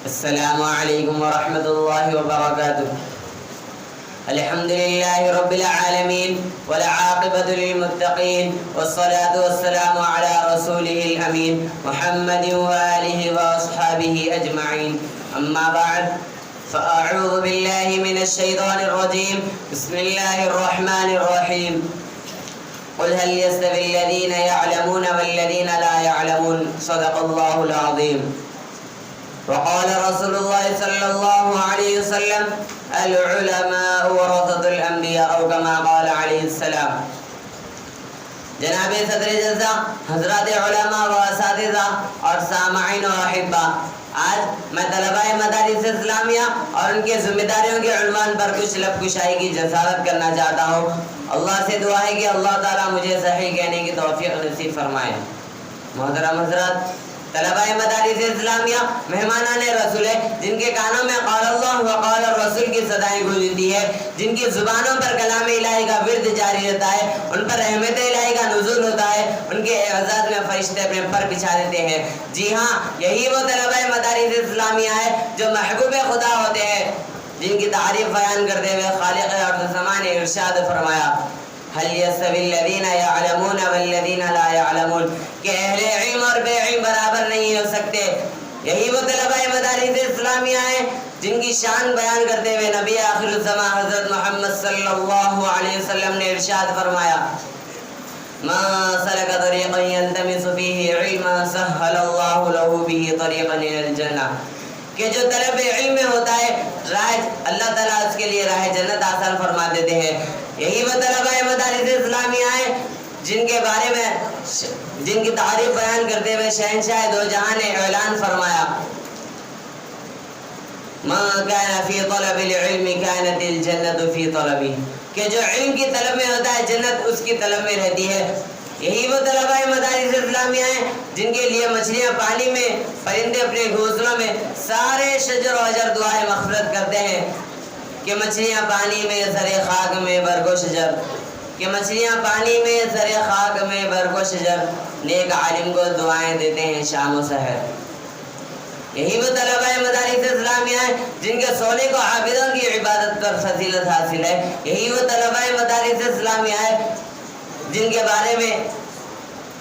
السلام علیکم ورحمۃ اللہ وبرکاتہ. الحمد للہ رب العالمین والعاقبۃ للمتقین والصلاة والسلام علی رسولہ الامین محمد وآلہ واصحابہ اجمعین. اما بعد فاعوذ باللہ من الشیطان الرجیم. بسم اللہ الرحمن الرحیم. قل هل يستوي الذين يعلمون والذين لا يعلمون صدق الله العظيم. وقال رسول الله صلى الله عليه وسلم العلماء ورثة الانبیاء او كما قال علیہ السلام. جناب صدر جلسہ، حضرات علماء و اساتذہ اور سامعین و احبہ، آج میں طلباء مدارس اسلامیہ اور ان کے ذمہ داریوں کے عنوان پر کچھ لب کشائی کی جسارت کرنا چاہتا ہوں. اللہ سے دعا ہے کہ اللہ تعالیٰ مجھے صحیح کہنے کی توفیق نصیب فرمائے. محترم حضرات، طلباء مدارس اسلامیہ مہمانان رسول ہے، جن کے کانوں میں قال اللہ و قال الرسول کی صدائیں گونجتی ہے، جن کی زبانوں پر کلام الہی کا ورد جاری رہتا ہے، ان پر رحمت الہی کا نزول ہوتا ہے، ان کے اعزاز میں فرشتے اپنے پر بچھا دیتے ہیں. جی ہاں، یہی وہ طلباء مدارس اسلامیہ ہے جو محبوب خدا ہوتے ہیں، جن کی تعریف بیان کرتے ہوئے خالق ارض زمان نے ارشاد فرمایا هل يستوي الذين يعلمون والذين لا يعلمون، کہ اہل علم اور بے علم برابر نہیں ہو سکتے. یہی وہ طلباء مدارس اسلامیہ ہیں جن کی شان بیان کرتے ہوئے نبی آخر الزمان حضرت محمد صلی اللہ علیہ وسلم نے ارشاد فرمایا ما سلك طريقا يلتمس فيه علما سهل الله له به طريقا الى الجنہ، کہ جو طلب علم میں ہوتا ہے راہ اللہ تعالیٰ اس کے لیے راہ جنت آسان فرما دیتے ہیں. یہی وہ طلباء مدارس اسلامیہ ہیں جن کے بارے میں جن کی تعریف بیان کرتے ہوئے شہنشاہ دو جہاں نے اعلان فرمایا ما كان في طلب العلم كانت الجنة في طلبه، کہ جو علم کی طلب میں ہوتا ہے جنت اس کی طلب میں رہتی ہے. یہی وہ طلباء مدارس اسلامیہ ہیں جن کے لیے مچھلیاں پانی میں، پرندے اپنے گھونسلوں میں، سارے شجر و حجر دعائیں مغفرت کرتے ہیں کہ مچھلیاں پانی میں زر خاک میں برگ و شجر، کہ مچھلیاں پانی میں زر خاک میں برگ و شجر، نیک عالم کو دعائیں دیتے ہیں شام و سحر. یہی وہ طلباء مدارس اسلامیہ ہیں جن کے سونے کو عابدوں کی عبادت پر فضیلت حاصل ہے. یہی وہ طلباء مدارس اسلامیہ ہیں جن کے بارے میں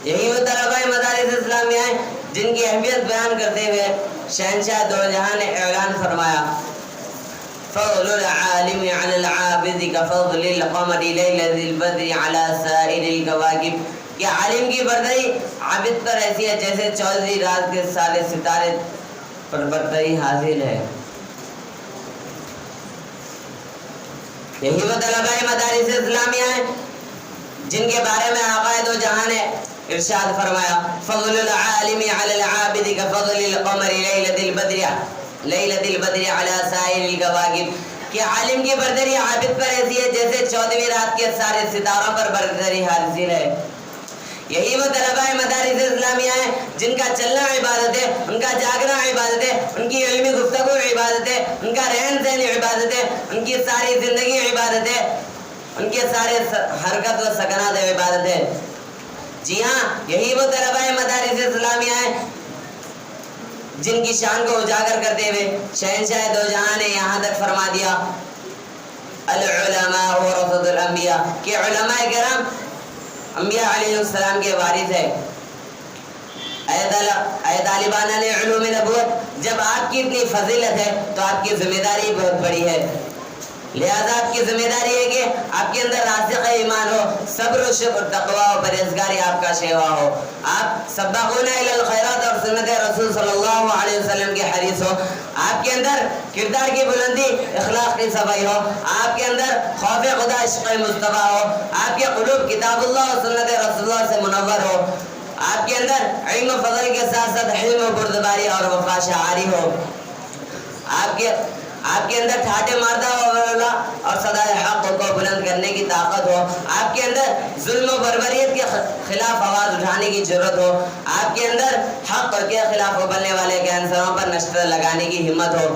یہی وہ طلباء مدارس اسلامیہ ہیں جن کی اہمیت بیان کرتے ہوئے شہنشاہ دو جہاں نے اعلان فرمایا فضل العالم على العابد كفضل القمر ليلة البدر على سائر الكواكب، کہ عالم کی برتری عابد پر ایسی ہے جیسے چودھری رات کے سارے ستارے پر برتری حاصل ہے. یہی وہ طلباء مدارس اسلامیہ ہیں جن کے بارے میں آقا دو جہاں نے ارشاد فرمایا فضل العالم على العابد كفضل القمر ليلة البدر على سائر الكواكب، کہ عالم کی برتری عابد پر ایسی ہے جیسے 14ویں رات کے سارے ستاروں پر برتری حاصل ہے. یہی وہ طلباء مدارس اسلامیہ ہیں جن کا چلنا عبادت ہے، ان کا جاگنا عبادت ہے، ان کی علمی گفتگو عبادت ہے، ان کا رہن سہن عبادت ہے، ان کی ساری زندگی عبادت ہے، ان کے سارے حرکت و سکنات عبادت ہے. جی ہاں، یہی وہ طلباء مدارس اسلامیہ ہیں جن کی شان کو اجاگر کرتے ہوئے شہنشاہ دو جہاں نے یہاں تک فرما دیا العلماء ورثۃ الانبیاء، کہ علماء کرام انبیاء علیہ السلام کے وارث ہے. اے طالبان علوم نبوت، جب آپ کی اتنی فضیلت ہے تو آپ کی ذمہ داری بہت بڑی ہے. لہذا آپ کی ذمہ داری ہے کہ آپ کے اندر راسخ ایمان ہو، صبر و شکر، تقوی و پرہیزگاری آپ کا شیوا ہو، آپ سباقون الی الخیرات اور سنت رسول صلی اللہ علیہ وسلم کے حریص ہو، آپ کے اندر کردار کی بلندی، اخلاق کی صفائی ہو، آپ کے اندر خوف خدا، عشق مصطفیٰ ہو، آپ کے قلوب کتاب اللہ اور سنت رسول اللہ سے منور ہو، آپ کے اندر علم و فضل کے ساتھ ساتھ حلم و بردباری اور وفا شعاری ہو، آپ کے اندر ٹھاٹے ماردہ اور صدائے حق کو بلند کرنے کی طاقت ہو، آپ کے اندر ظلم و بربریت کے خلاف آواز اٹھانے کی جرت ہو، آپ کے اندر حق کے خلاف ابلنے والے کینسروں پر نشتر لگانے کی ہمت ہو،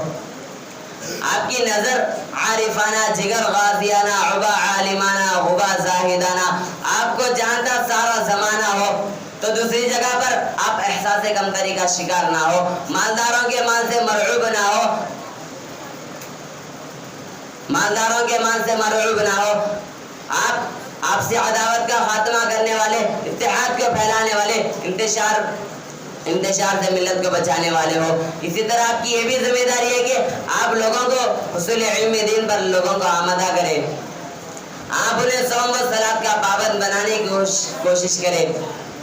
آپ کی نظر عارفانہ، جگر غازیانہ، عبا عالمانہ، غبا زاہدانہ، آپ کو جانتا سارا زمانہ ہو، تو دوسری جگہ پر آپ احساس کمتری کا شکار نہ ہو، مالداروں کے مال سے مرعوب نہ ہو، مالداروں کے مال سے مرعوب نہ ہو، آپ سے عداوت کا خاتمہ کرنے والے، اتحاد کو پھیلانے والے، انتشار سے ملت کو بچانے والے ہو۔ اسی طرح آپ کی یہ بھی ذمہ داری ہے کہ آپ لوگوں کو حصول علم دین پر لوگوں کو آمادہ کریں، آپ انہیں صوم و صلاۃ کا پابند بنانے کی کوشش کریں،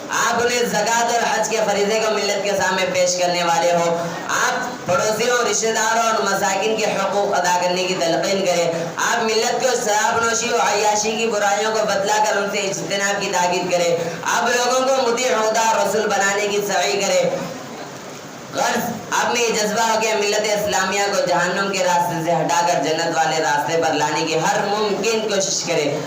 آپ انہیں زکوٰۃ اور حج کے فریضے کو ملت کے سامنے پیش کرنے والے ہو، آپ پڑوسیوں، رشتہ داروں اور مساکین کے حقوق ادا کرنے کی تلقین کریں، آپ ملت کو شراب نوشی و عیاشی کی برائیوں کو بتلا کر ان سے اجتناب کی تاکید کریں، آپ لوگوں کو مطیع خدا اور رسول بنانے کی سعی کریں۔ غرض آپ میں یہ جذبہ ہو کہ ملت اسلامیہ کو جہنم کے راستے سے ہٹا کر جنت والے راستے پر لانے کی ہر ممکن کوشش کرے۔